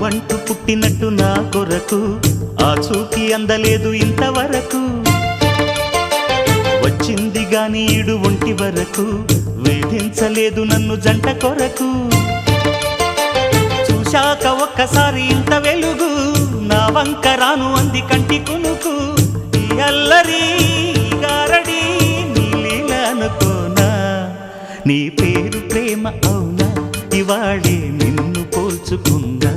నావంటూ పుట్టినట్టు నా కొరకు ఆ చూకి అందలేదు ఇంతవరకు. వచ్చింది గాని ఈడు ఒంటి వరకు వేధించలేదు నన్ను జంట కొరకు. చూశాక ఒక్కసారి ఇంత వెలుగు నా వంక రాను అంది కంటి కునుకు. ఈ అల్లరి గారడి నీ లీల అనుకోనా, నీ పేరు ప్రేమ అవునా, ఇవాళే నిన్ను పోల్చుకున్నా.